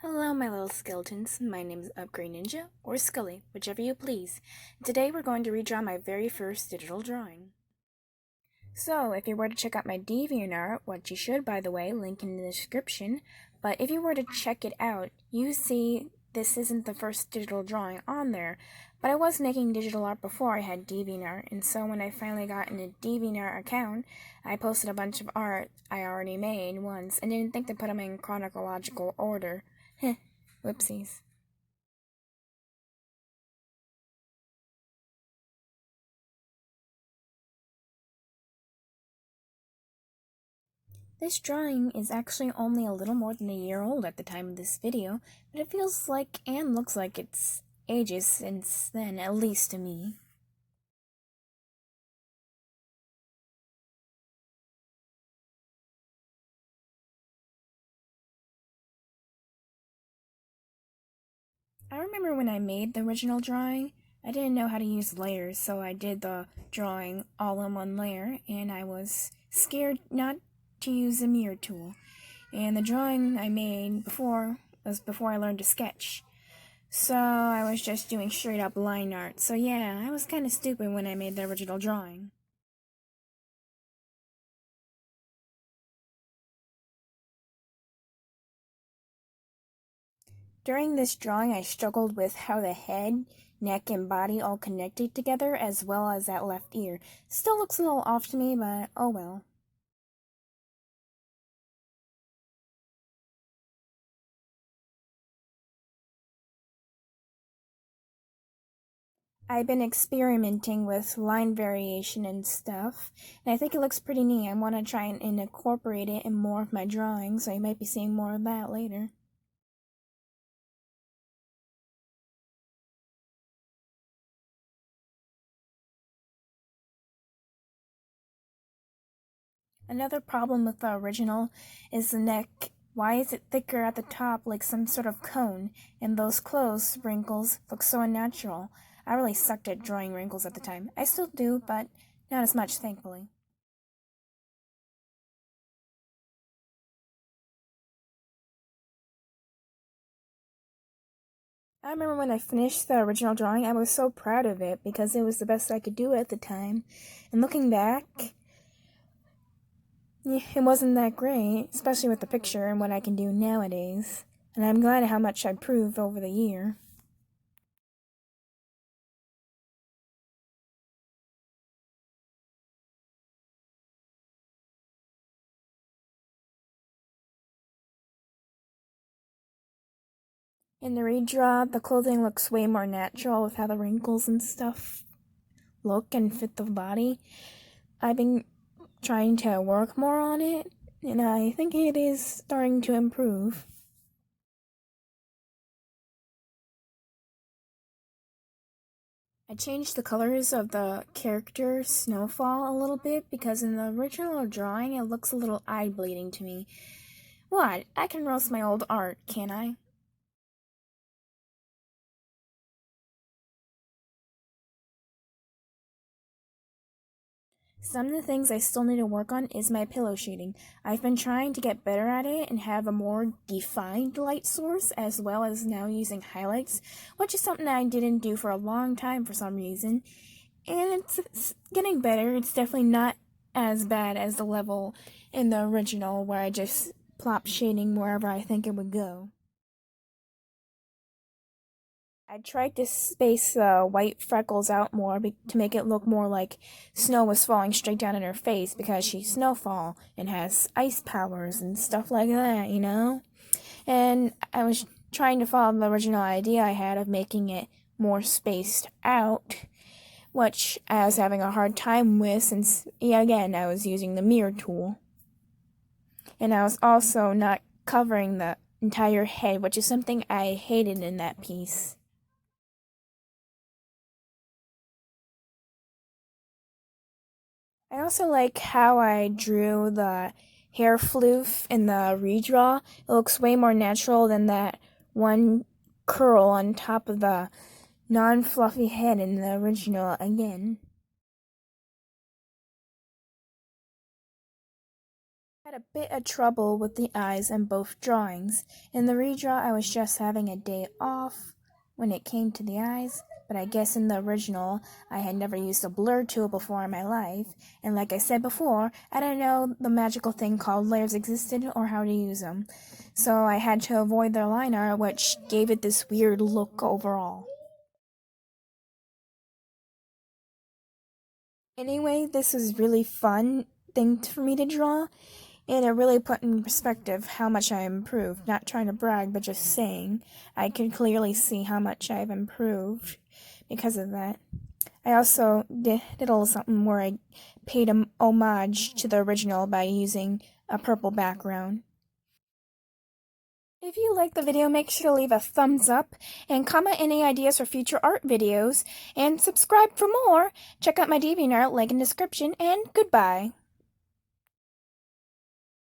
Hello, my little skeletons. My name is Upgrade Ninja, or Scully, whichever you please. Today we're going to redraw my very first digital drawing. So, if you were to check out my DeviantArt, what you should, by the way, link in the description, but if you were to check it out, you see this isn't the first digital drawing on there, but I was making digital art before I had DeviantArt, and so when I finally got in a DeviantArt account, I posted a bunch of art I already made once and didn't think to put them in chronological order. Heh, whoopsies. This drawing is actually only a little more than a year old at the time of this video, but it feels like and looks like it's ages since then, at least to me. I remember when I made the original drawing, I didn't know how to use layers, so I did the drawing all in one layer, and I was scared not to use the mirror tool. And the drawing I made before was before I learned to sketch. So I was just doing straight up line art. So yeah, I was kind of stupid when I made the original drawing. During this drawing, I struggled with how the head, neck, and body all connected together, as well as that left ear. Still looks a little off to me, but oh well. I've been experimenting with line variation and stuff, and I think it looks pretty neat. I want to try and incorporate it in more of my drawings, so you might be seeing more of that later. Another problem with the original is the neck. Why is it thicker at the top like some sort of cone? And those clothes wrinkles look so unnatural. I really sucked at drawing wrinkles at the time. I still do, but not as much, thankfully. I remember when I finished the original drawing, I was so proud of it because it was the best I could do at the time. And looking back, it wasn't that great, especially with the picture and what I can do nowadays. And I'm glad how much I improved over the year. In the redraw, the clothing looks way more natural with how the wrinkles and stuff look and fit the body. I've been trying to work more on it, and I think it is starting to improve. I changed the colors of the character Snowfall a little bit because in the original drawing it looks a little eye bleeding to me. What? I can roast my old art, can't I? Some of the things I still need to work on is my pillow shading. I've been trying to get better at it and have a more defined light source, as well as now using highlights, which is something I didn't do for a long time for some reason. And it's getting better. It's definitely not as bad as the level in the original where I just plop shading wherever I think it would go. I tried to space the white freckles out more to make it look more like snow was falling straight down in her face because she's Snowfall and has ice powers and stuff like that, you know? And I was trying to follow the original idea I had of making it more spaced out, which I was having a hard time with since, yeah, again, I was using the mirror tool. And I was also not covering the entire head, which is something I hated in that piece. I also like how I drew the hair floof in the redraw. It looks way more natural than that one curl on top of the non-fluffy head in the original again. Had a bit of trouble with the eyes in both drawings. In the redraw, I was just having a day off when it came to the eyes, but I guess in the original, I had never used a blur tool before in my life, and like I said before, I didn't know the magical thing called layers existed or how to use them, so I had to avoid their line art, which gave it this weird look overall. Anyway, this was really fun thing for me to draw, and it really put in perspective how much I improved. Not trying to brag, but just saying. I can clearly see how much I've improved because of that. I also did a little something where I paid homage to the original by using a purple background. If you liked the video, make sure to leave a thumbs up and comment any ideas for future art videos, and subscribe for more. Check out my DeviantArt link in the description, and goodbye.